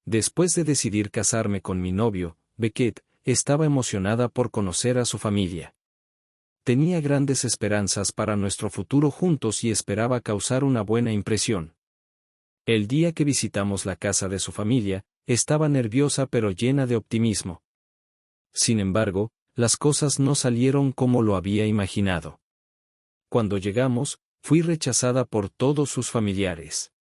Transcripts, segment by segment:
Después de decidir casarme con mi novio, Beckett, estaba emocionada por conocer a su familia. Tenía grandes esperanzas para nuestro futuro juntos y esperaba causar una buena impresión. El día que visitamos la casa de su familia, estaba nerviosa pero llena de optimismo. Sin embargo, las cosas no salieron como lo había imaginado. Cuando llegamos, fui rechazada por todos sus familiares.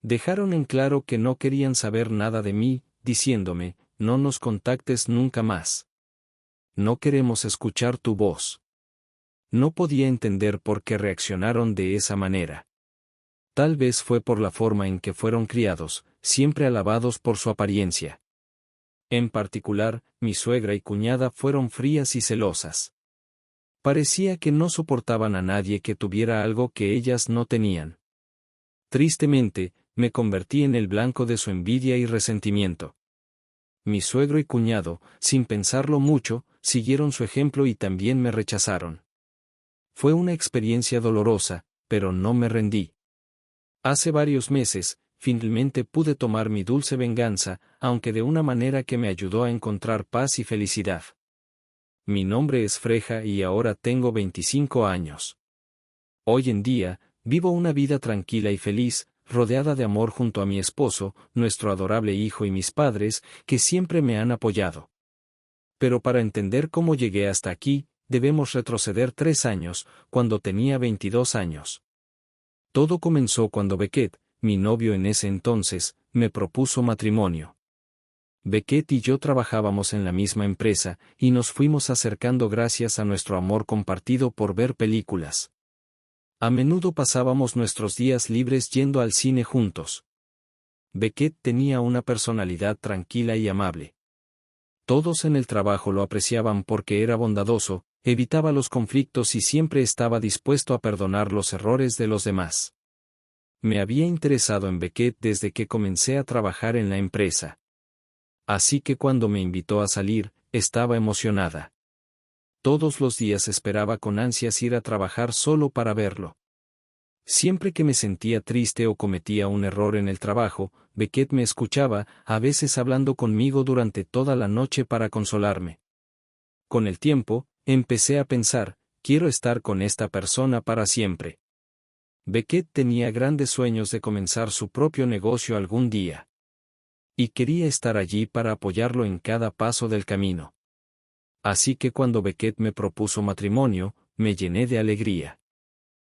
Dejaron en claro que no querían saber nada de mí, diciéndome, no nos contactes nunca más. No queremos escuchar tu voz. No podía entender por qué reaccionaron de esa manera. Tal vez fue por la forma en que fueron criados, siempre alabados por su apariencia. En particular, mi suegra y cuñada fueron frías y celosas. Parecía que no soportaban a nadie que tuviera algo que ellas no tenían. Tristemente, me convertí en el blanco de su envidia y resentimiento. Mi suegro y cuñado, sin pensarlo mucho, siguieron su ejemplo y también me rechazaron. Fue una experiencia dolorosa, pero no me rendí. Hace varios meses, finalmente pude tomar mi dulce venganza, aunque de una manera que me ayudó a encontrar paz y felicidad. Mi nombre es Freja y ahora tengo 25 años. Hoy en día, vivo una vida tranquila y feliz, rodeada de amor junto a mi esposo, nuestro adorable hijo y mis padres, que siempre me han apoyado. Pero para entender cómo llegué hasta aquí, debemos retroceder 3 años, cuando tenía 22 años. Todo comenzó cuando Beckett, mi novio en ese entonces, me propuso matrimonio. Beckett y yo trabajábamos en la misma empresa, y nos fuimos acercando gracias a nuestro amor compartido por ver películas. A menudo pasábamos nuestros días libres yendo al cine juntos. Beckett tenía una personalidad tranquila y amable. Todos en el trabajo lo apreciaban porque era bondadoso, evitaba los conflictos y siempre estaba dispuesto a perdonar los errores de los demás. Me había interesado en Beckett desde que comencé a trabajar en la empresa. Así que cuando me invitó a salir, estaba emocionada. Todos los días esperaba con ansias ir a trabajar solo para verlo. Siempre que me sentía triste o cometía un error en el trabajo, Beckett me escuchaba, a veces hablando conmigo durante toda la noche para consolarme. Con el tiempo, empecé a pensar, quiero estar con esta persona para siempre. Beckett tenía grandes sueños de comenzar su propio negocio algún día. Y quería estar allí para apoyarlo en cada paso del camino. Así que cuando Beckett me propuso matrimonio, me llené de alegría.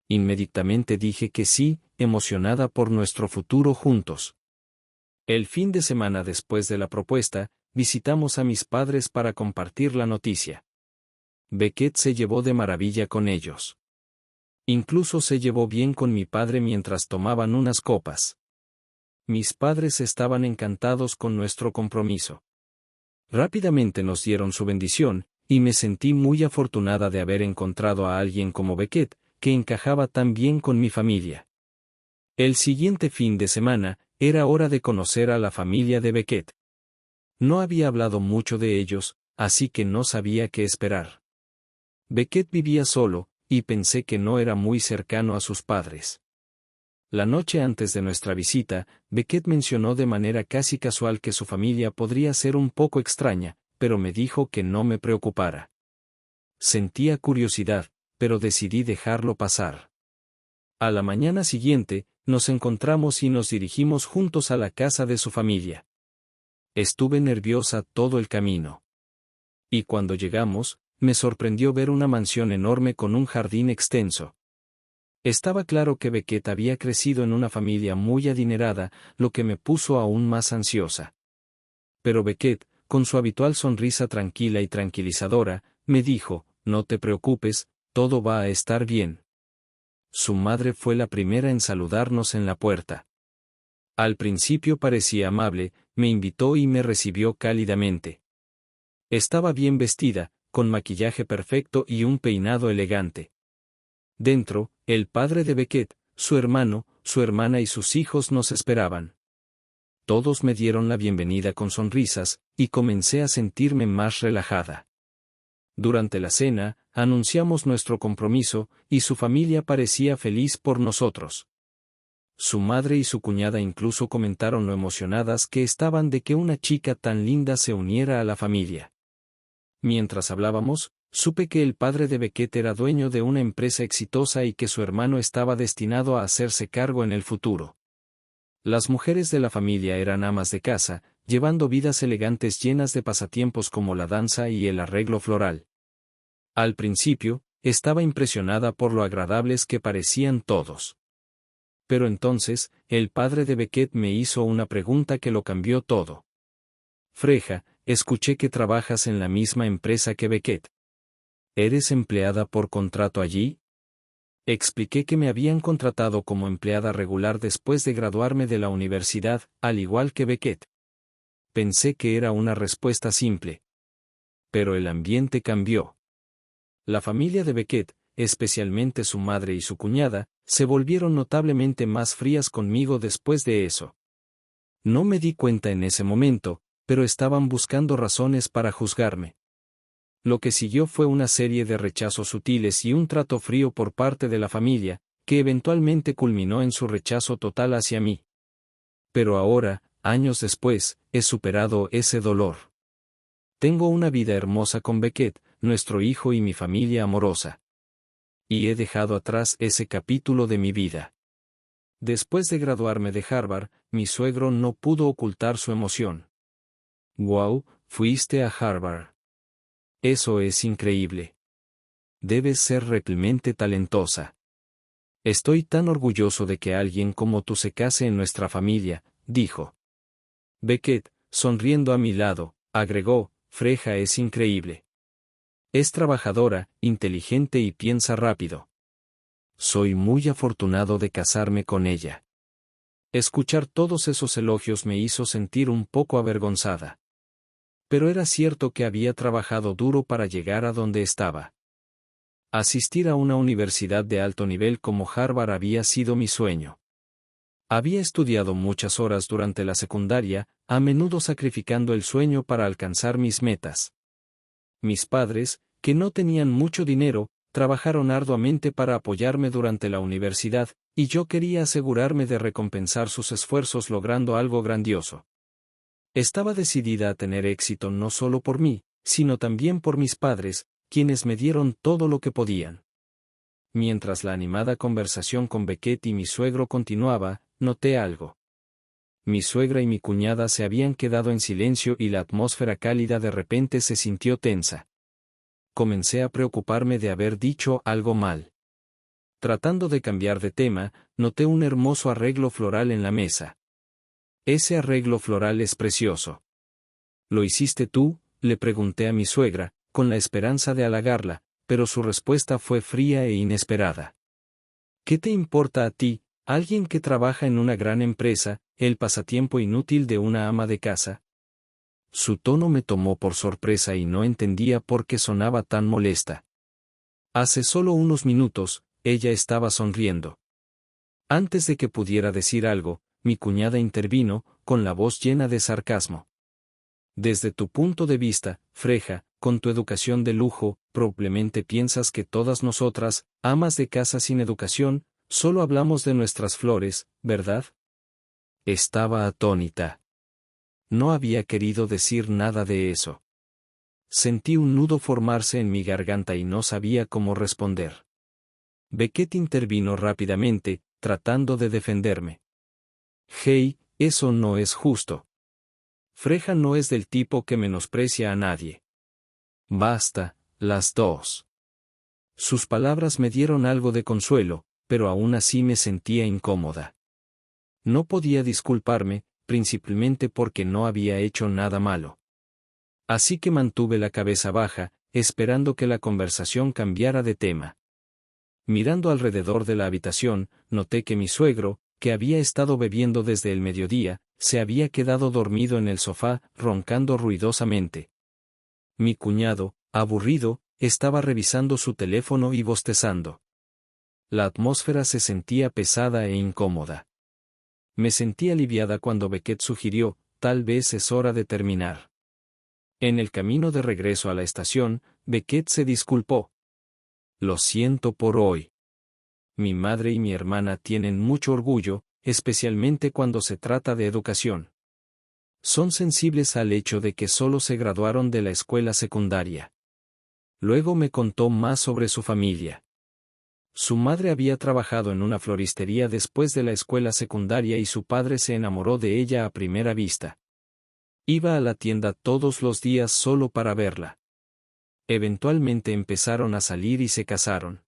Inmediatamente dije que sí, emocionada por nuestro futuro juntos. El fin de semana después de la propuesta, visitamos a mis padres para compartir la noticia. Beckett se llevó de maravilla con ellos. Incluso se llevó bien con mi padre mientras tomaban unas copas. Mis padres estaban encantados con nuestro compromiso. Rápidamente nos dieron su bendición, y me sentí muy afortunada de haber encontrado a alguien como Beckett, que encajaba tan bien con mi familia. El siguiente fin de semana, era hora de conocer a la familia de Beckett. No había hablado mucho de ellos, así que no sabía qué esperar. Beckett vivía solo, y pensé que no era muy cercano a sus padres. La noche antes de nuestra visita, Beckett mencionó de manera casi casual que su familia podría ser un poco extraña, pero me dijo que no me preocupara. Sentía curiosidad, pero decidí dejarlo pasar. A la mañana siguiente, nos encontramos y nos dirigimos juntos a la casa de su familia. Estuve nerviosa todo el camino. Y cuando llegamos, me sorprendió ver una mansión enorme con un jardín extenso. Estaba claro que Beckett había crecido en una familia muy adinerada, lo que me puso aún más ansiosa. Pero Beckett, con su habitual sonrisa tranquila y tranquilizadora, me dijo, no te preocupes, todo va a estar bien. Su madre fue la primera en saludarnos en la puerta. Al principio parecía amable, me invitó y me recibió cálidamente. Estaba bien vestida, con maquillaje perfecto y un peinado elegante. Dentro, el padre de Beckett, su hermano, su hermana y sus hijos nos esperaban. Todos me dieron la bienvenida con sonrisas, y comencé a sentirme más relajada. Durante la cena, anunciamos nuestro compromiso, y su familia parecía feliz por nosotros. Su madre y su cuñada incluso comentaron lo emocionadas que estaban de que una chica tan linda se uniera a la familia. Mientras hablábamos, supe que el padre de Beckett era dueño de una empresa exitosa y que su hermano estaba destinado a hacerse cargo en el futuro. Las mujeres de la familia eran amas de casa, llevando vidas elegantes llenas de pasatiempos como la danza y el arreglo floral. Al principio, estaba impresionada por lo agradables que parecían todos. Pero entonces, el padre de Beckett me hizo una pregunta que lo cambió todo. Freja, escuché que trabajas en la misma empresa que Beckett. ¿Eres empleada por contrato allí? Expliqué que me habían contratado como empleada regular después de graduarme de la universidad, al igual que Beckett. Pensé que era una respuesta simple. Pero el ambiente cambió. La familia de Beckett, especialmente su madre y su cuñada, se volvieron notablemente más frías conmigo después de eso. No me di cuenta en ese momento, pero estaban buscando razones para juzgarme. Lo que siguió fue una serie de rechazos sutiles y un trato frío por parte de la familia, que eventualmente culminó en su rechazo total hacia mí. Pero ahora, años después, he superado ese dolor. Tengo una vida hermosa con Beckett, nuestro hijo y mi familia amorosa. Y he dejado atrás ese capítulo de mi vida. Después de graduarme de Harvard, mi suegro no pudo ocultar su emoción. «Wow, fuiste a Harvard. Eso es increíble. Debes ser realmente talentosa. Estoy tan orgulloso de que alguien como tú se case en nuestra familia», dijo. Beckett, sonriendo a mi lado, agregó, «Freja es increíble. Es trabajadora, inteligente y piensa rápido. Soy muy afortunado de casarme con ella». Escuchar todos esos elogios me hizo sentir un poco avergonzada. Pero era cierto que había trabajado duro para llegar a donde estaba. Asistir a una universidad de alto nivel como Harvard había sido mi sueño. Había estudiado muchas horas durante la secundaria, a menudo sacrificando el sueño para alcanzar mis metas. Mis padres, que no tenían mucho dinero, trabajaron arduamente para apoyarme durante la universidad, y yo quería asegurarme de recompensar sus esfuerzos logrando algo grandioso. Estaba decidida a tener éxito no solo por mí, sino también por mis padres, quienes me dieron todo lo que podían. Mientras la animada conversación con Beckett y mi suegro continuaba, noté algo. Mi suegra y mi cuñada se habían quedado en silencio y la atmósfera cálida de repente se sintió tensa. Comencé a preocuparme de haber dicho algo mal. Tratando de cambiar de tema, noté un hermoso arreglo floral en la mesa. Ese arreglo floral es precioso. ¿Lo hiciste tú?, le pregunté a mi suegra, con la esperanza de halagarla, pero su respuesta fue fría e inesperada. ¿Qué te importa a ti, alguien que trabaja en una gran empresa, el pasatiempo inútil de una ama de casa? Su tono me tomó por sorpresa y no entendía por qué sonaba tan molesta. Hace solo unos minutos, ella estaba sonriendo. Antes de que pudiera decir algo, mi cuñada intervino, con la voz llena de sarcasmo. Desde tu punto de vista, Freja, con tu educación de lujo, probablemente piensas que todas nosotras, amas de casa sin educación, solo hablamos de nuestras flores, ¿verdad? Estaba atónita. No había querido decir nada de eso. Sentí un nudo formarse en mi garganta y no sabía cómo responder. Beckett intervino rápidamente, tratando de defenderme. Hey, eso no es justo. Freja no es del tipo que menosprecia a nadie. Basta, las dos. Sus palabras me dieron algo de consuelo, pero aún así me sentía incómoda. No podía disculparme, principalmente porque no había hecho nada malo. Así que mantuve la cabeza baja, esperando que la conversación cambiara de tema. Mirando alrededor de la habitación, noté que mi suegro, que había estado bebiendo desde el mediodía, se había quedado dormido en el sofá, roncando ruidosamente. Mi cuñado, aburrido, estaba revisando su teléfono y bostezando. La atmósfera se sentía pesada e incómoda. Me sentí aliviada cuando Beckett sugirió, tal vez es hora de terminar. En el camino de regreso a la estación, Beckett se disculpó. Lo siento por hoy. Mi madre y mi hermana tienen mucho orgullo, especialmente cuando se trata de educación. Son sensibles al hecho de que solo se graduaron de la escuela secundaria. Luego me contó más sobre su familia. Su madre había trabajado en una floristería después de la escuela secundaria y su padre se enamoró de ella a primera vista. Iba a la tienda todos los días solo para verla. Eventualmente empezaron a salir y se casaron.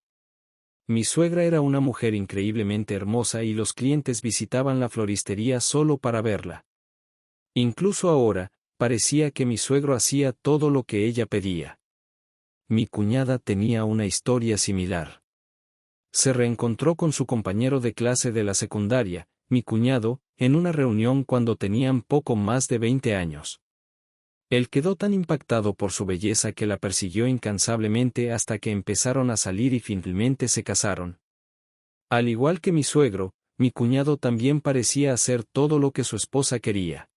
Mi suegra era una mujer increíblemente hermosa y los clientes visitaban la floristería solo para verla. Incluso ahora, parecía que mi suegro hacía todo lo que ella pedía. Mi cuñada tenía una historia similar. Se reencontró con su compañero de clase de la secundaria, mi cuñado, en una reunión cuando tenían poco más de 20 años. Él quedó tan impactado por su belleza que la persiguió incansablemente hasta que empezaron a salir y finalmente se casaron. Al igual que mi suegro, mi cuñado también parecía hacer todo lo que su esposa quería.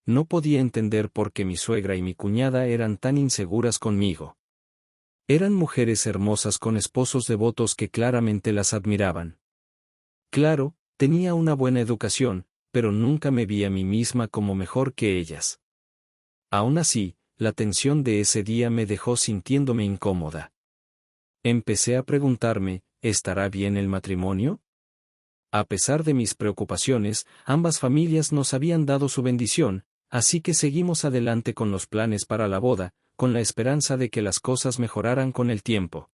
No podía entender por qué mi suegra y mi cuñada eran tan inseguras conmigo. Eran mujeres hermosas con esposos devotos que claramente las admiraban. Claro, tenía una buena educación, pero nunca me vi a mí misma como mejor que ellas. Aún así, la tensión de ese día me dejó sintiéndome incómoda. Empecé a preguntarme, ¿estará bien el matrimonio? A pesar de mis preocupaciones, ambas familias nos habían dado su bendición, así que seguimos adelante con los planes para la boda, con la esperanza de que las cosas mejoraran con el tiempo.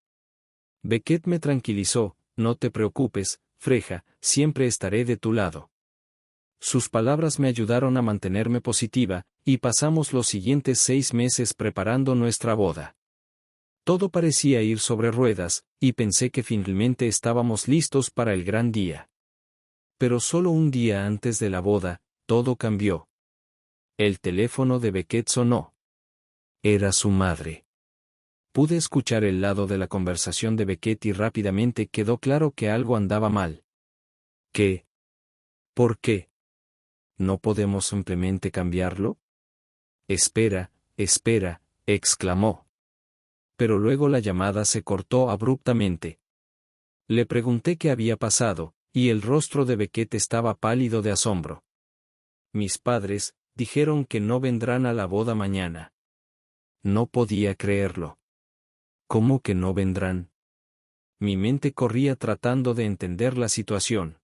Beckett me tranquilizó, no te preocupes, Freja, siempre estaré de tu lado. Sus palabras me ayudaron a mantenerme positiva, y pasamos los siguientes 6 meses preparando nuestra boda. Todo parecía ir sobre ruedas, y pensé que finalmente estábamos listos para el gran día. Pero solo un día antes de la boda, todo cambió. El teléfono de Beckett sonó. Era su madre. Pude escuchar el lado de la conversación de Beckett y rápidamente quedó claro que algo andaba mal. ¿Qué? ¿Por qué? ¿No podemos simplemente cambiarlo? Espera, exclamó. Pero luego la llamada se cortó abruptamente. Le pregunté qué había pasado, y el rostro de Beckett estaba pálido de asombro. Mis padres dijeron que no vendrán a la boda mañana. No podía creerlo. ¿Cómo que no vendrán? Mi mente corría tratando de entender la situación.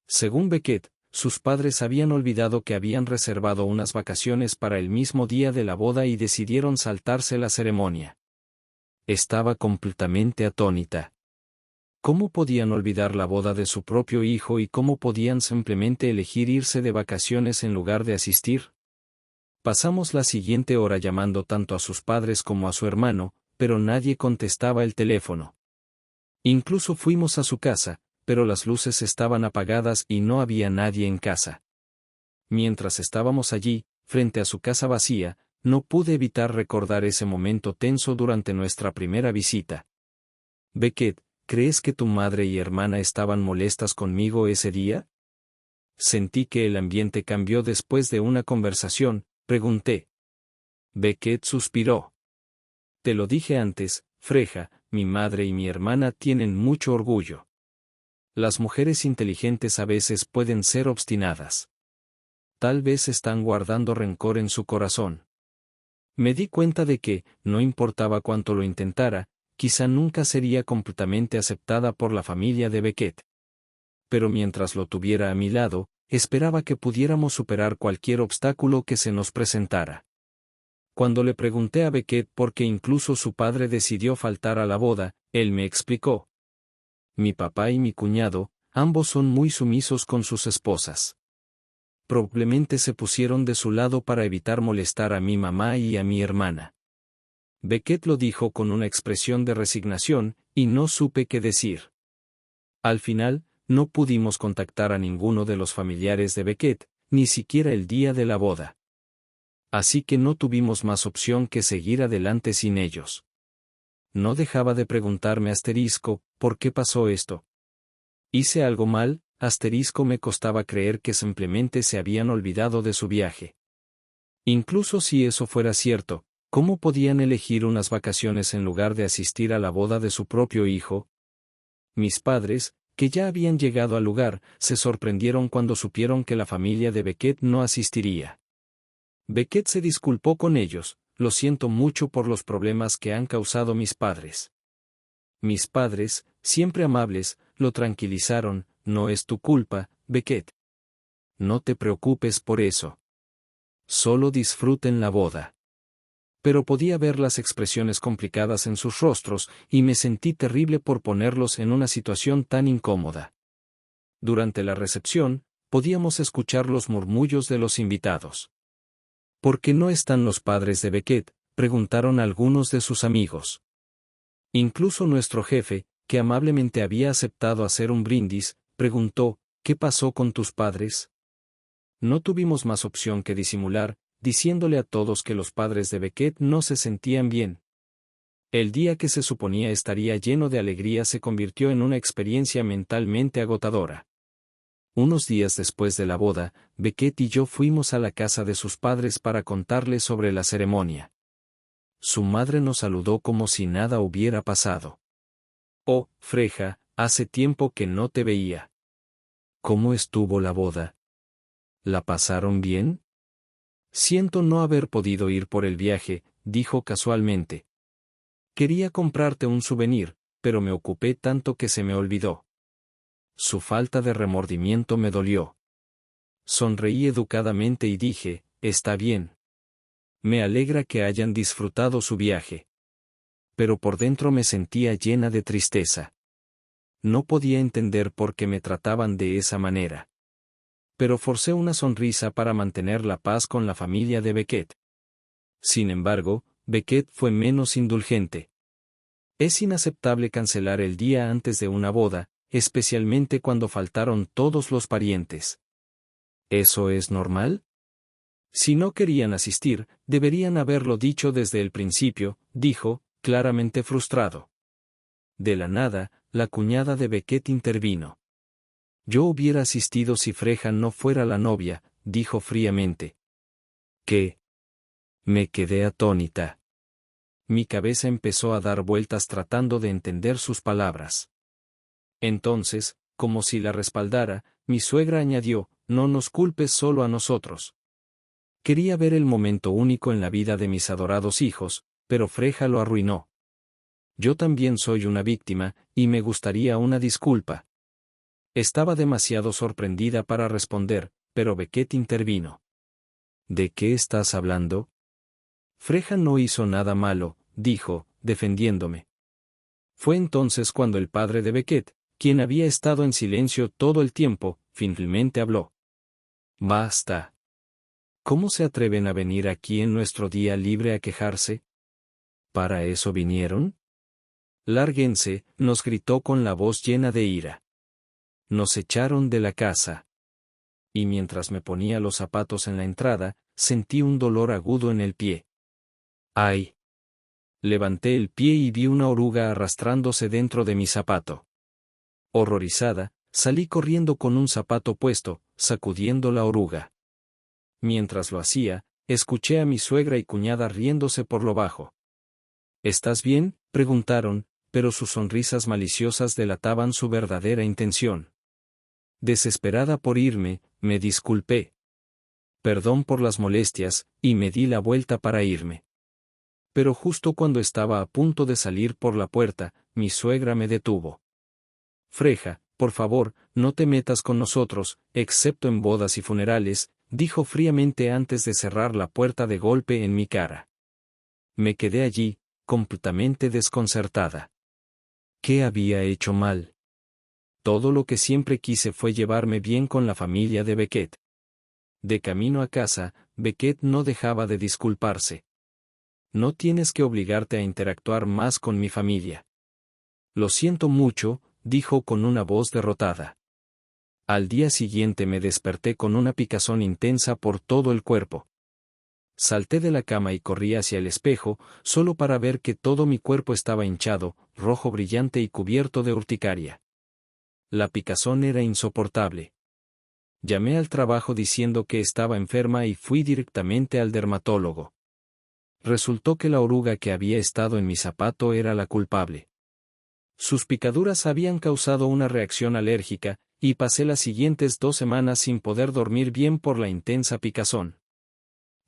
Según Beckett, sus padres habían olvidado que habían reservado unas vacaciones para el mismo día de la boda y decidieron saltarse la ceremonia. Estaba completamente atónita. ¿Cómo podían olvidar la boda de su propio hijo y cómo podían simplemente elegir irse de vacaciones en lugar de asistir? Pasamos la siguiente hora llamando tanto a sus padres como a su hermano, pero nadie contestaba el teléfono. Incluso fuimos a su casa, pero las luces estaban apagadas y no había nadie en casa. Mientras estábamos allí, frente a su casa vacía, no pude evitar recordar ese momento tenso durante nuestra primera visita. Beckett, ¿crees que tu madre y hermana estaban molestas conmigo ese día? Sentí que el ambiente cambió después de una conversación, pregunté. Beckett suspiró. Te lo dije antes, Freja, mi madre y mi hermana tienen mucho orgullo. Las mujeres inteligentes a veces pueden ser obstinadas. Tal vez están guardando rencor en su corazón. Me di cuenta de que, no importaba cuánto lo intentara, quizá nunca sería completamente aceptada por la familia de Beckett. Pero mientras lo tuviera a mi lado, esperaba que pudiéramos superar cualquier obstáculo que se nos presentara. Cuando le pregunté a Beckett por qué incluso su padre decidió faltar a la boda, él me explicó. Mi papá y mi cuñado, ambos son muy sumisos con sus esposas. Probablemente se pusieron de su lado para evitar molestar a mi mamá y a mi hermana. Beckett lo dijo con una expresión de resignación, y no supe qué decir. Al final, no pudimos contactar a ninguno de los familiares de Beckett, ni siquiera el día de la boda. Así que no tuvimos más opción que seguir adelante sin ellos. No dejaba de preguntarme ¿por qué pasó esto? ¿Hice algo mal? Me costaba creer que simplemente se habían olvidado de su viaje. Incluso si eso fuera cierto, ¿cómo podían elegir unas vacaciones en lugar de asistir a la boda de su propio hijo? Mis padres, que ya habían llegado al lugar, se sorprendieron cuando supieron que la familia de Beckett no asistiría. Beckett se disculpó con ellos: lo siento mucho por los problemas que han causado mis padres. Mis padres, siempre amables, lo tranquilizaron: no es tu culpa, Beckett. No te preocupes por eso. Solo disfruten la boda. Pero podía ver las expresiones complicadas en sus rostros, y me sentí terrible por ponerlos en una situación tan incómoda. Durante la recepción, podíamos escuchar los murmullos de los invitados. ¿Por qué no están los padres de Beckett?, preguntaron algunos de sus amigos. Incluso nuestro jefe, que amablemente había aceptado hacer un brindis, preguntó: ¿qué pasó con tus padres? No tuvimos más opción que disimular, diciéndole a todos que los padres de Beckett no se sentían bien. El día que se suponía estaría lleno de alegría se convirtió en una experiencia mentalmente agotadora. Unos días después de la boda, Beckett y yo fuimos a la casa de sus padres para contarles sobre la ceremonia. Su madre nos saludó como si nada hubiera pasado. «Oh, Freja, hace tiempo que no te veía. ¿Cómo estuvo la boda? ¿La pasaron bien?» «Siento no haber podido ir por el viaje», dijo casualmente. «Quería comprarte un souvenir, pero me ocupé tanto que se me olvidó». Su falta de remordimiento me dolió. Sonreí educadamente y dije: «Está bien. Me alegra que hayan disfrutado su viaje». Pero por dentro me sentía llena de tristeza. No podía entender por qué me trataban de esa manera. Pero forcé una sonrisa para mantener la paz con la familia de Beckett. Sin embargo, Beckett fue menos indulgente. Es inaceptable cancelar el día antes de una boda, especialmente cuando faltaron todos los parientes. ¿Eso es normal? Si no querían asistir, deberían haberlo dicho desde el principio, dijo, claramente frustrado. De la nada, la cuñada de Beckett intervino. «Yo hubiera asistido si Freja no fuera la novia», dijo fríamente. «¿Qué?» Me quedé atónita. Mi cabeza empezó a dar vueltas tratando de entender sus palabras. Entonces, como si la respaldara, mi suegra añadió: «No nos culpes solo a nosotros. Quería ver el momento único en la vida de mis adorados hijos, pero Freja lo arruinó. Yo también soy una víctima, y me gustaría una disculpa». Estaba demasiado sorprendida para responder, pero Beckett intervino. «¿De qué estás hablando?» «Freja no hizo nada malo», dijo, defendiéndome. Fue entonces cuando el padre de Beckett, quien había estado en silencio todo el tiempo, finalmente habló. «Basta. ¿Cómo se atreven a venir aquí en nuestro día libre a quejarse? ¿Para eso vinieron? Lárguense», nos gritó con la voz llena de ira. Nos echaron de la casa. Y mientras me ponía los zapatos en la entrada, sentí un dolor agudo en el pie. ¡Ay! Levanté el pie y vi una oruga arrastrándose dentro de mi zapato. Horrorizada, salí corriendo con un zapato puesto, sacudiendo la oruga. Mientras lo hacía, escuché a mi suegra y cuñada riéndose por lo bajo. «¿Estás bien?», preguntaron, pero sus sonrisas maliciosas delataban su verdadera intención. Desesperada por irme, me disculpé. «Perdón por las molestias», y me di la vuelta para irme. Pero justo cuando estaba a punto de salir por la puerta, mi suegra me detuvo. «Freja, por favor, no te metas con nosotros, excepto en bodas y funerales», dijo fríamente antes de cerrar la puerta de golpe en mi cara. Me quedé allí, completamente desconcertada. ¿Qué había hecho mal? Todo lo que siempre quise fue llevarme bien con la familia de Beckett. De camino a casa, Beckett no dejaba de disculparse. «No tienes que obligarte a interactuar más con mi familia». «Lo siento mucho», dijo con una voz derrotada. Al día siguiente me desperté con una picazón intensa por todo el cuerpo. Salté de la cama y corrí hacia el espejo, solo para ver que todo mi cuerpo estaba hinchado, rojo brillante y cubierto de urticaria. La picazón era insoportable. Llamé al trabajo diciendo que estaba enferma y fui directamente al dermatólogo. Resultó que la oruga que había estado en mi zapato era la culpable. Sus picaduras habían causado una reacción alérgica, y pasé las siguientes 2 semanas sin poder dormir bien por la intensa picazón.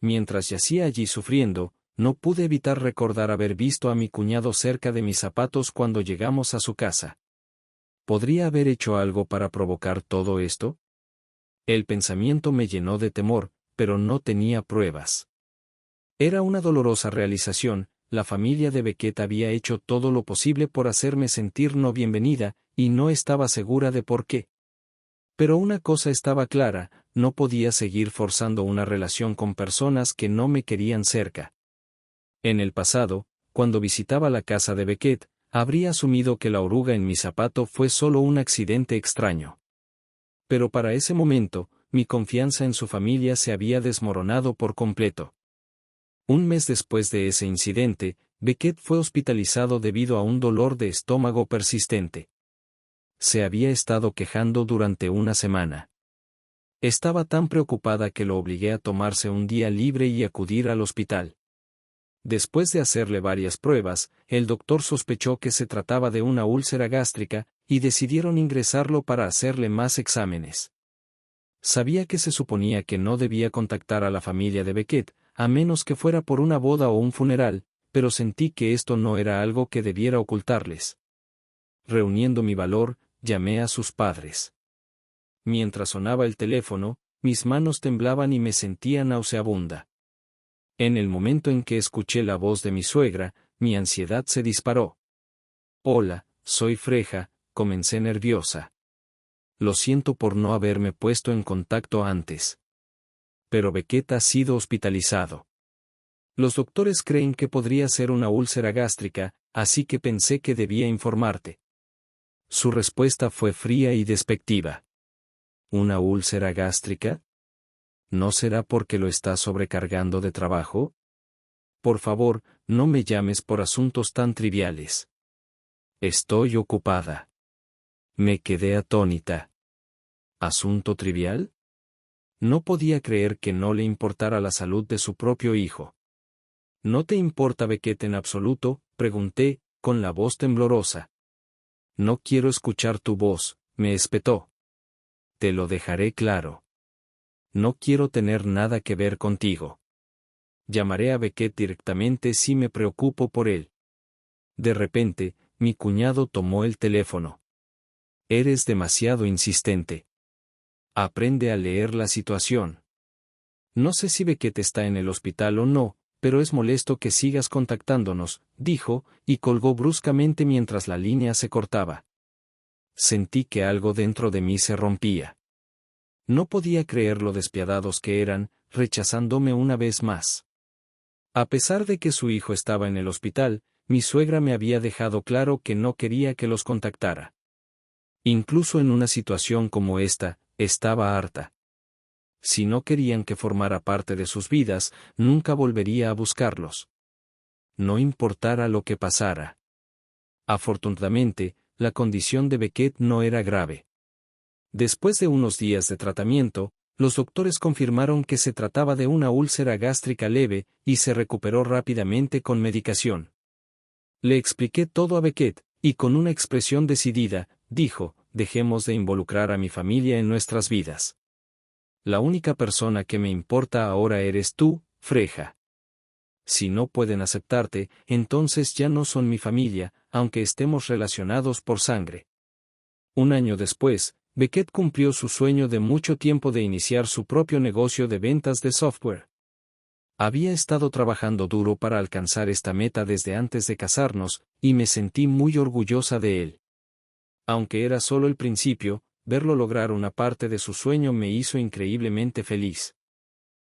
Mientras yacía allí sufriendo, no pude evitar recordar haber visto a mi cuñado cerca de mis zapatos cuando llegamos a su casa. ¿Podría haber hecho algo para provocar todo esto? El pensamiento me llenó de temor, pero no tenía pruebas. Era una dolorosa realización. La familia de Beckett había hecho todo lo posible por hacerme sentir no bienvenida, y no estaba segura de por qué. Pero una cosa estaba clara, no podía seguir forzando una relación con personas que no me querían cerca. En el pasado, cuando visitaba la casa de Beckett, habría asumido que la oruga en mi zapato fue solo un accidente extraño. Pero para ese momento, mi confianza en su familia se había desmoronado por completo. Un mes después de ese incidente, Beckett fue hospitalizado debido a un dolor de estómago persistente. Se había estado quejando durante una semana. Estaba tan preocupada que lo obligué a tomarse un día libre y acudir al hospital. Después de hacerle varias pruebas, el doctor sospechó que se trataba de una úlcera gástrica, y decidieron ingresarlo para hacerle más exámenes. Sabía que se suponía que no debía contactar a la familia de Beckett, a menos que fuera por una boda o un funeral, pero sentí que esto no era algo que debiera ocultarles. Reuniendo mi valor, llamé a sus padres. Mientras sonaba el teléfono, mis manos temblaban y me sentía nauseabunda. En el momento en que escuché la voz de mi suegra, mi ansiedad se disparó. Hola, soy Freja, comencé nerviosa. Lo siento por no haberme puesto en contacto antes. Pero Beckett ha sido hospitalizado. Los doctores creen que podría ser una úlcera gástrica, así que pensé que debía informarte. Su respuesta fue fría y despectiva. ¿Una úlcera gástrica? ¿No será porque lo estás sobrecargando de trabajo? Por favor, no me llames por asuntos tan triviales. Estoy ocupada. Me quedé atónita. ¿Asunto trivial? No podía creer que no le importara la salud de su propio hijo. ¿No te importa Beckett en absoluto?, pregunté, con la voz temblorosa. No quiero escuchar tu voz, me espetó. Te lo dejaré claro. No quiero tener nada que ver contigo. Llamaré a Beckett directamente si me preocupo por él. De repente, mi cuñado tomó el teléfono. Eres demasiado insistente. Aprende a leer la situación. No sé si Beckett está en el hospital o no, pero es molesto que sigas contactándonos, dijo, y colgó bruscamente mientras la línea se cortaba. Sentí que algo dentro de mí se rompía. No podía creer lo despiadados que eran, rechazándome una vez más. A pesar de que su hijo estaba en el hospital, mi suegra me había dejado claro que no quería que los contactara. Incluso en una situación como esta, estaba harta. Si no querían que formara parte de sus vidas, nunca volvería a buscarlos. No importara lo que pasara. Afortunadamente, la condición de Beckett no era grave. Después de unos días de tratamiento, los doctores confirmaron que se trataba de una úlcera gástrica leve, y se recuperó rápidamente con medicación. Le expliqué todo a Beckett, y con una expresión decidida, dijo, dejemos de involucrar a mi familia en nuestras vidas. La única persona que me importa ahora eres tú, Freja. Si no pueden aceptarte, entonces ya no son mi familia, aunque estemos relacionados por sangre. Un año después, Beckett cumplió su sueño de mucho tiempo de iniciar su propio negocio de ventas de software. Había estado trabajando duro para alcanzar esta meta desde antes de casarnos, y me sentí muy orgullosa de él. Aunque era solo el principio, verlo lograr una parte de su sueño me hizo increíblemente feliz.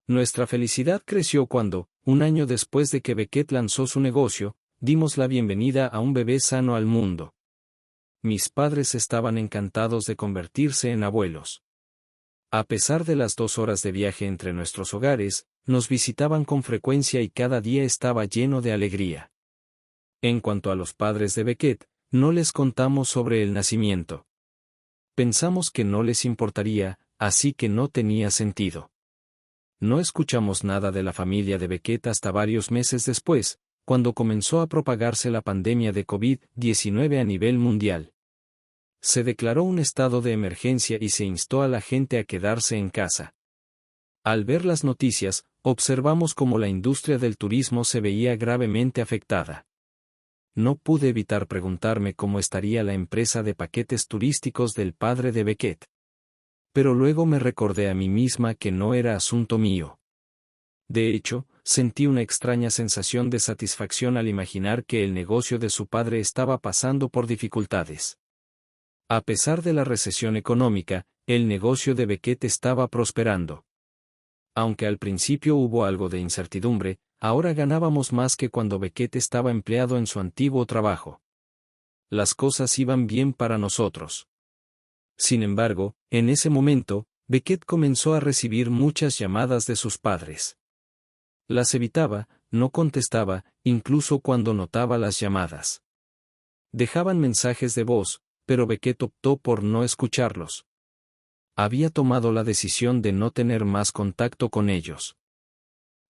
Nuestra felicidad creció cuando, un año después de que Beckett lanzó su negocio, dimos la bienvenida a un bebé sano al mundo. Mis padres estaban encantados de convertirse en abuelos. A pesar de las 2 horas de viaje entre nuestros hogares, nos visitaban con frecuencia y cada día estaba lleno de alegría. En cuanto a los padres de Beckett, no les contamos sobre el nacimiento. Pensamos que no les importaría, así que no tenía sentido. No escuchamos nada de la familia de Beckett hasta varios meses después, cuando comenzó a propagarse la pandemia de COVID-19 a nivel mundial. Se declaró un estado de emergencia y se instó a la gente a quedarse en casa. Al ver las noticias, observamos cómo la industria del turismo se veía gravemente afectada. No pude evitar preguntarme cómo estaría la empresa de paquetes turísticos del padre de Beckett. Pero luego me recordé a mí misma que no era asunto mío. De hecho, sentí una extraña sensación de satisfacción al imaginar que el negocio de su padre estaba pasando por dificultades. A pesar de la recesión económica, el negocio de Beckett estaba prosperando. Aunque al principio hubo algo de incertidumbre, ahora ganábamos más que cuando Beckett estaba empleado en su antiguo trabajo. Las cosas iban bien para nosotros. Sin embargo, en ese momento, Beckett comenzó a recibir muchas llamadas de sus padres. Las evitaba, no contestaba, incluso cuando notaba las llamadas. Dejaban mensajes de voz, pero Beckett optó por no escucharlos. Había tomado la decisión de no tener más contacto con ellos.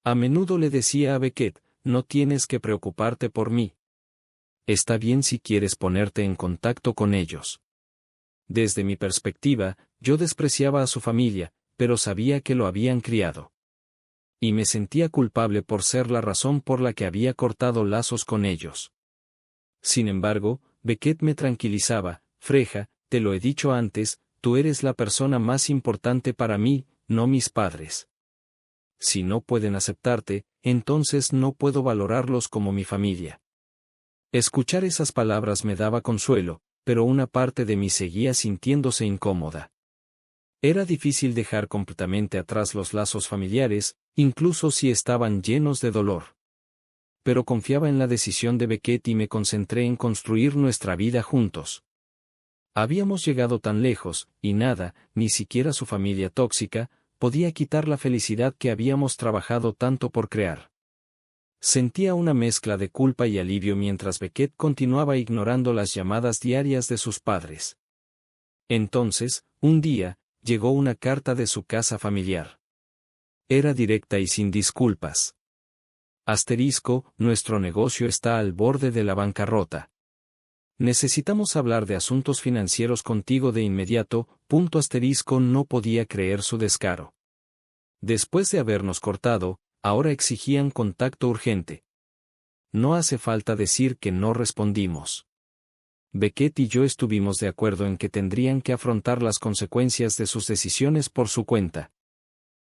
A menudo le decía a Beckett, no tienes que preocuparte por mí. Está bien si quieres ponerte en contacto con ellos. Desde mi perspectiva, yo despreciaba a su familia, pero sabía que lo habían criado. Y me sentía culpable por ser la razón por la que había cortado lazos con ellos. Sin embargo, Beckett me tranquilizaba, Freja, te lo he dicho antes, tú eres la persona más importante para mí, no mis padres. Si no pueden aceptarte, entonces no puedo valorarlos como mi familia. Escuchar esas palabras me daba consuelo, pero una parte de mí seguía sintiéndose incómoda. Era difícil dejar completamente atrás los lazos familiares, incluso si estaban llenos de dolor. Pero confiaba en la decisión de Beckett y me concentré en construir nuestra vida juntos. Habíamos llegado tan lejos, y nada, ni siquiera su familia tóxica, podía quitar la felicidad que habíamos trabajado tanto por crear. Sentía una mezcla de culpa y alivio mientras Beckett continuaba ignorando las llamadas diarias de sus padres. Entonces, un día, llegó una carta de su casa familiar. Era directa y sin disculpas. Nuestro negocio está al borde de la bancarrota. Necesitamos hablar de asuntos financieros contigo de inmediato. No podía creer su descaro. Después de habernos cortado, ahora exigían contacto urgente. No hace falta decir que no respondimos. Beckett y yo estuvimos de acuerdo en que tendrían que afrontar las consecuencias de sus decisiones por su cuenta.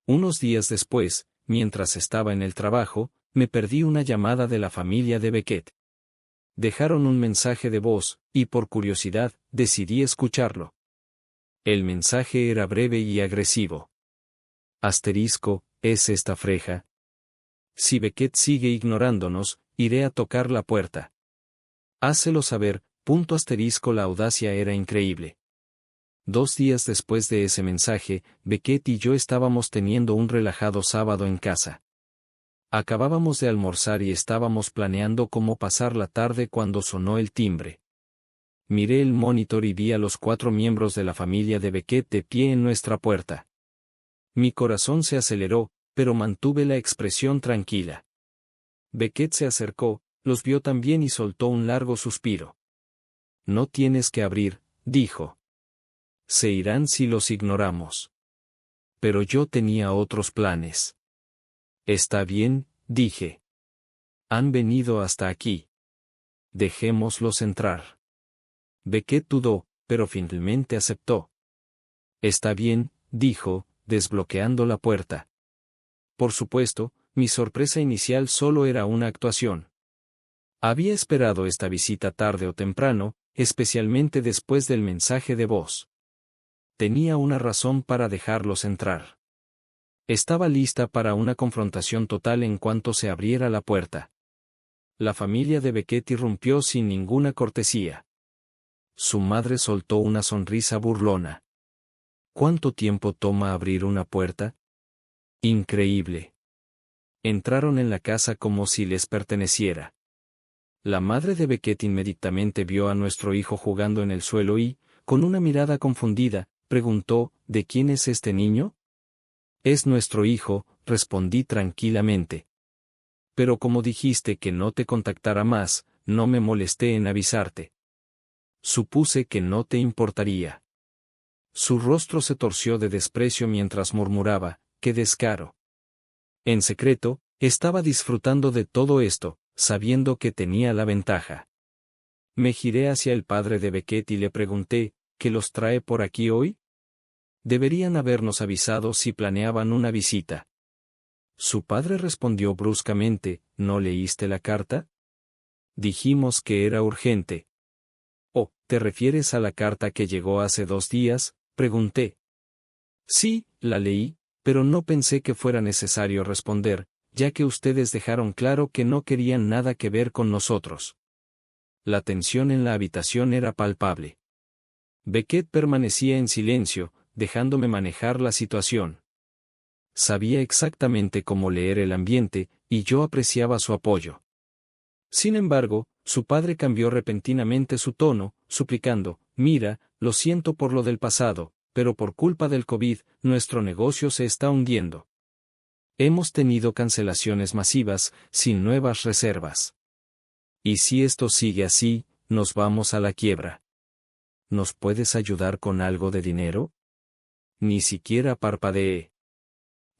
Unos días después, mientras estaba en el trabajo, me perdí una llamada de la familia de Beckett. Dejaron un mensaje de voz, y por curiosidad, decidí escucharlo. El mensaje era breve y agresivo. ¿Es esta Freja? Si Beckett sigue ignorándonos, iré a tocar la puerta. Hácelo saber. La audacia era increíble. 2 días después de ese mensaje, Beckett y yo estábamos teniendo un relajado sábado en casa. Acabábamos de almorzar y estábamos planeando cómo pasar la tarde cuando sonó el timbre. Miré el monitor y vi a los 4 miembros de la familia de Beckett de pie en nuestra puerta. Mi corazón se aceleró, pero mantuve la expresión tranquila. Beckett se acercó, los vio también y soltó un largo suspiro. No tienes que abrir, dijo. Se irán si los ignoramos. Pero yo tenía otros planes. Está bien, dije. Han venido hasta aquí. Dejémoslos entrar. Beckett dudó, pero finalmente aceptó. Está bien, dijo, desbloqueando la puerta. Por supuesto, mi sorpresa inicial solo era una actuación. Había esperado esta visita tarde o temprano, especialmente después del mensaje de voz. Tenía una razón para dejarlos entrar. Estaba lista para una confrontación total en cuanto se abriera la puerta. La familia de Beckett irrumpió sin ninguna cortesía. Su madre soltó una sonrisa burlona. ¿Cuánto tiempo toma abrir una puerta? Increíble. Entraron en la casa como si les perteneciera. La madre de Beckett inmediatamente vio a nuestro hijo jugando en el suelo y, con una mirada confundida, preguntó, ¿de quién es este niño? Es nuestro hijo, respondí tranquilamente. pero como dijiste que no te contactara más, no me molesté en avisarte. Supuse que no te importaría. Su rostro se torció de desprecio mientras murmuraba, ¡qué descaro! En secreto, estaba disfrutando de todo esto, sabiendo que tenía la ventaja. Me giré hacia el padre de Beckett y le pregunté, ¿qué los trae por aquí hoy? Deberían habernos avisado si planeaban una visita. Su padre respondió bruscamente, ¿no leíste la carta? Dijimos que era urgente. Oh, ¿te refieres a la carta que llegó hace 2 días? Pregunté. Sí, la leí, pero no pensé que fuera necesario responder, ya que ustedes dejaron claro que no querían nada que ver con nosotros. La tensión en la habitación era palpable. Beckett permanecía en silencio, dejándome manejar la situación. Sabía exactamente cómo leer el ambiente, y yo apreciaba su apoyo. Sin embargo, su padre cambió repentinamente su tono, suplicando, mira, lo siento por lo del pasado, pero por culpa del COVID, nuestro negocio se está hundiendo. Hemos tenido cancelaciones masivas, sin nuevas reservas. Y si esto sigue así, nos vamos a la quiebra. ¿Nos puedes ayudar con algo de dinero? Ni siquiera parpadeé.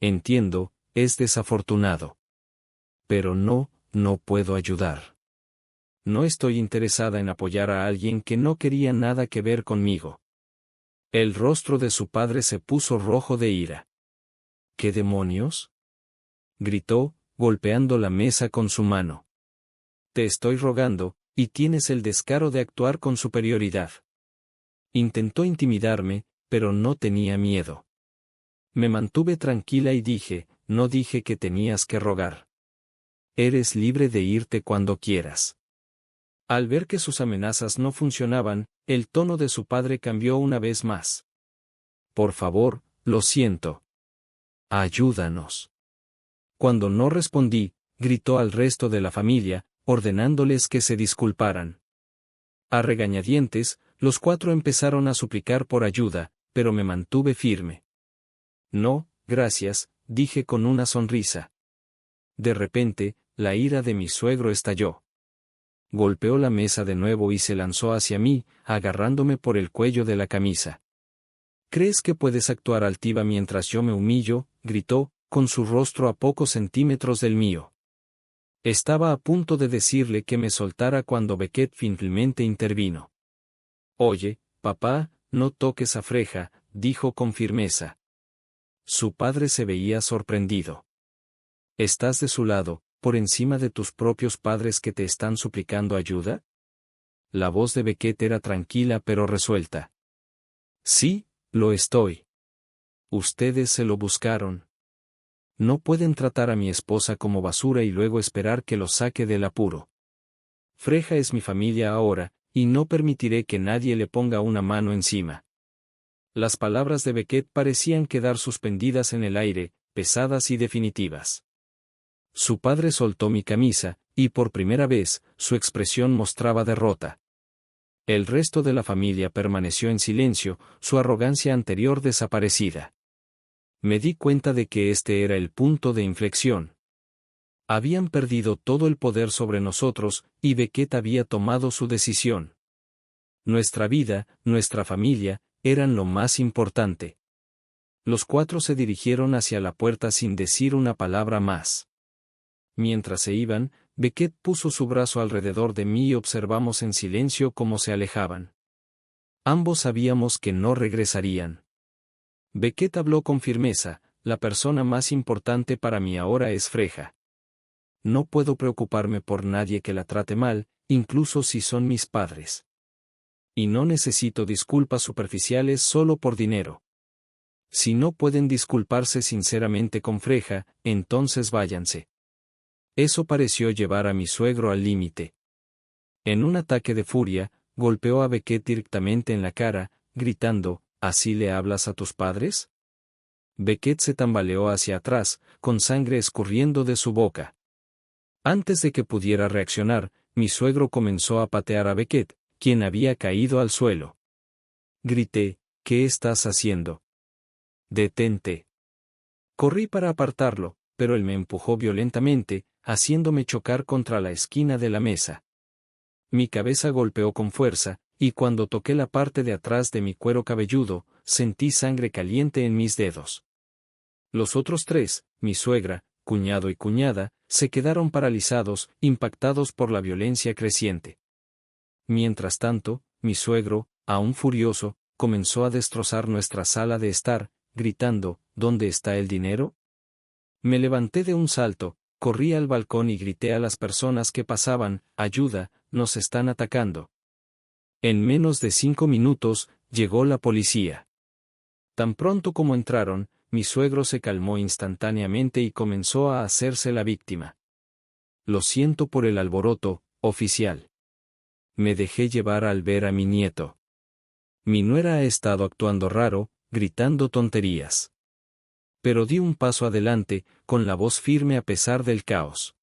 Entiendo, es desafortunado. Pero no puedo ayudar. No estoy interesada en apoyar a alguien que no quería nada que ver conmigo. El rostro de su padre se puso rojo de ira. ¿Qué demonios? Gritó, golpeando la mesa con su mano. Te estoy rogando, y tienes el descaro de actuar con superioridad. Intentó intimidarme, pero no tenía miedo. Me mantuve tranquila y dije, no dije que tenías que rogar. Eres libre de irte cuando quieras. Al ver que sus amenazas no funcionaban, el tono de su padre cambió una vez más. Por favor, lo siento. Ayúdanos. Cuando no respondí, gritó al resto de la familia, ordenándoles que se disculparan. A regañadientes, los 4 empezaron a suplicar por ayuda, pero me mantuve firme. No, gracias, dije con una sonrisa. De repente, la ira de mi suegro estalló. Golpeó la mesa de nuevo y se lanzó hacia mí, agarrándome por el cuello de la camisa. ¿Crees que puedes actuar altiva mientras yo me humillo?, gritó, con su rostro a pocos centímetros del mío. Estaba a punto de decirle que me soltara cuando Beckett finalmente intervino. Oye, papá, no toques a Freja, dijo con firmeza. Su padre se veía sorprendido. ¿Estás de su lado, por encima de tus propios padres que te están suplicando ayuda? La voz de Beckett era tranquila pero resuelta. Sí, lo estoy. Ustedes se lo buscaron. No pueden tratar a mi esposa como basura y luego esperar que lo saque del apuro. Freja es mi familia ahora, y no permitiré que nadie le ponga una mano encima. Las palabras de Beckett parecían quedar suspendidas en el aire, pesadas y definitivas. Su padre soltó mi camisa, y por primera vez, su expresión mostraba derrota. El resto de la familia permaneció en silencio, su arrogancia anterior desaparecida. Me di cuenta de que este era el punto de inflexión. Habían perdido todo el poder sobre nosotros, y Beckett había tomado su decisión. Nuestra vida, nuestra familia, eran lo más importante. Los 4 se dirigieron hacia la puerta sin decir una palabra más. Mientras se iban, Beckett puso su brazo alrededor de mí y observamos en silencio cómo se alejaban. Ambos sabíamos que no regresarían. Beckett habló con firmeza, la persona más importante para mí ahora es Freja. No puedo preocuparme por nadie que la trate mal, incluso si son mis padres. Y no necesito disculpas superficiales solo por dinero. Si no pueden disculparse sinceramente con Freja, entonces váyanse. Eso pareció llevar a mi suegro al límite. En un ataque de furia, golpeó a Beckett directamente en la cara, gritando, ¿así le hablas a tus padres? Beckett se tambaleó hacia atrás, con sangre escurriendo de su boca. Antes de que pudiera reaccionar, mi suegro comenzó a patear a Beckett, quien había caído al suelo. Grité, ¿qué estás haciendo? Detente. Corrí para apartarlo, pero él me empujó violentamente, haciéndome chocar contra la esquina de la mesa. Mi cabeza golpeó con fuerza, y cuando toqué la parte de atrás de mi cuero cabelludo, sentí sangre caliente en mis dedos. Los otros tres, mi suegra, cuñado y cuñada, se quedaron paralizados, impactados por la violencia creciente. Mientras tanto, mi suegro, aún furioso, comenzó a destrozar nuestra sala de estar, gritando, ¿dónde está el dinero? Me levanté de un salto, corrí al balcón y grité a las personas que pasaban, ayuda, nos están atacando. En menos de 5 minutos, llegó la policía. Tan pronto como entraron, mi suegro se calmó instantáneamente y comenzó a hacerse la víctima. Lo siento por el alboroto, oficial. Me dejé llevar al ver a mi nieto. Mi nuera ha estado actuando raro, gritando tonterías. Pero di un paso adelante, con la voz firme a pesar del caos.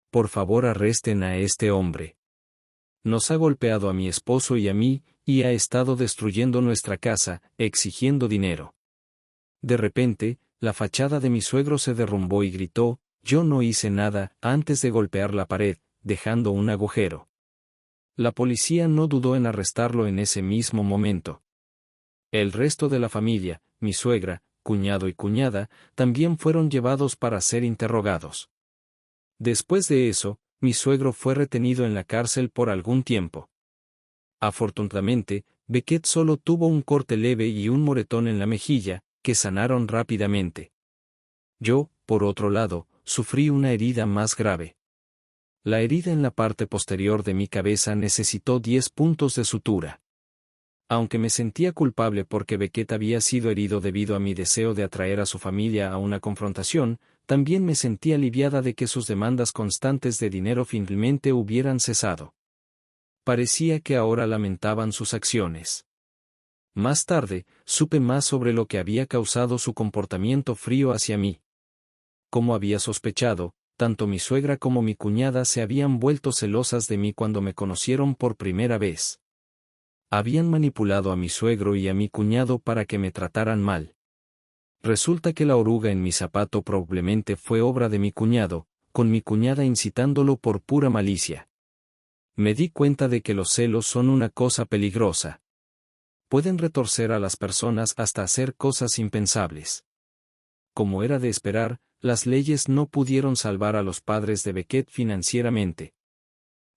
Por favor, arresten a este hombre. Nos ha golpeado a mi esposo y a mí, y ha estado destruyendo nuestra casa, exigiendo dinero. De repente, la fachada de mi suegro se derrumbó y gritó, yo no hice nada, antes de golpear la pared, dejando un agujero. La policía no dudó en arrestarlo en ese mismo momento. El resto de la familia, mi suegra, cuñado y cuñada, también fueron llevados para ser interrogados. Después de eso, mi suegro fue retenido en la cárcel por algún tiempo. Afortunadamente, Beckett solo tuvo un corte leve y un moretón en la mejilla, que sanaron rápidamente. Yo, por otro lado, sufrí una herida más grave. La herida en la parte posterior de mi cabeza necesitó 10 puntos de sutura. Aunque me sentía culpable porque Beckett había sido herido debido a mi deseo de atraer a su familia a una confrontación, también me sentí aliviada de que sus demandas constantes de dinero finalmente hubieran cesado. Parecía que ahora lamentaban sus acciones. Más tarde, supe más sobre lo que había causado su comportamiento frío hacia mí. Como había sospechado, tanto mi suegra como mi cuñada se habían vuelto celosas de mí cuando me conocieron por primera vez. Habían manipulado a mi suegro y a mi cuñado para que me trataran mal. Resulta que la oruga en mi zapato probablemente fue obra de mi cuñado, con mi cuñada incitándolo por pura malicia. Me di cuenta de que los celos son una cosa peligrosa. Pueden retorcer a las personas hasta hacer cosas impensables. Como era de esperar, las leyes no pudieron salvar a los padres de Beckett financieramente.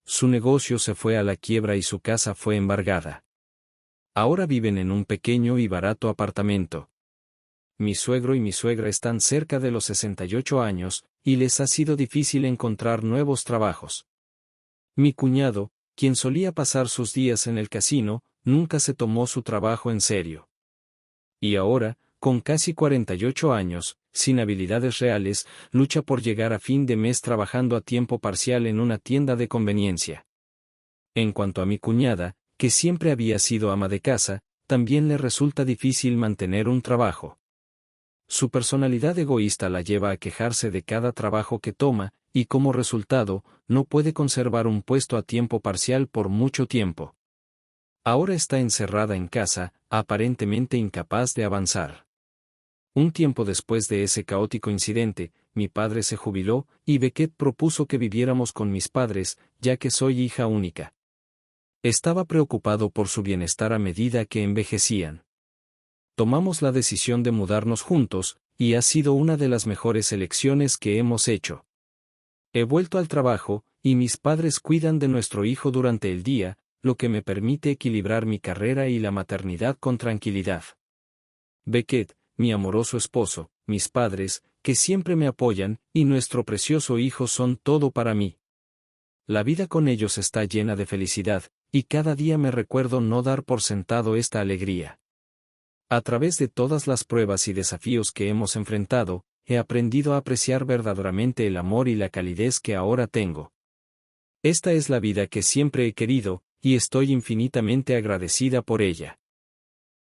Su negocio se fue a la quiebra y su casa fue embargada. Ahora viven en un pequeño y barato apartamento. Mi suegro y mi suegra están cerca de los 68 años, y les ha sido difícil encontrar nuevos trabajos. Mi cuñado, quien solía pasar sus días en el casino, nunca se tomó su trabajo en serio. Y ahora, con casi 48 años, sin habilidades reales, lucha por llegar a fin de mes trabajando a tiempo parcial en una tienda de conveniencia. En cuanto a mi cuñada, que siempre había sido ama de casa, también le resulta difícil mantener un trabajo. Su personalidad egoísta la lleva a quejarse de cada trabajo que toma, y como resultado, no puede conservar un puesto a tiempo parcial por mucho tiempo. Ahora está encerrada en casa, aparentemente incapaz de avanzar. Un tiempo después de ese caótico incidente, mi padre se jubiló, y Beckett propuso que viviéramos con mis padres, ya que soy hija única. Estaba preocupado por su bienestar a medida que envejecían. Tomamos la decisión de mudarnos juntos, y ha sido una de las mejores elecciones que hemos hecho. He vuelto al trabajo, y mis padres cuidan de nuestro hijo durante el día, lo que me permite equilibrar mi carrera y la maternidad con tranquilidad. Beckett, mi amoroso esposo, mis padres, que siempre me apoyan, y nuestro precioso hijo son todo para mí. La vida con ellos está llena de felicidad, y cada día me recuerdo no dar por sentado esta alegría. A través de todas las pruebas y desafíos que hemos enfrentado, he aprendido a apreciar verdaderamente el amor y la calidez que ahora tengo. Esta es la vida que siempre he querido, y estoy infinitamente agradecida por ella.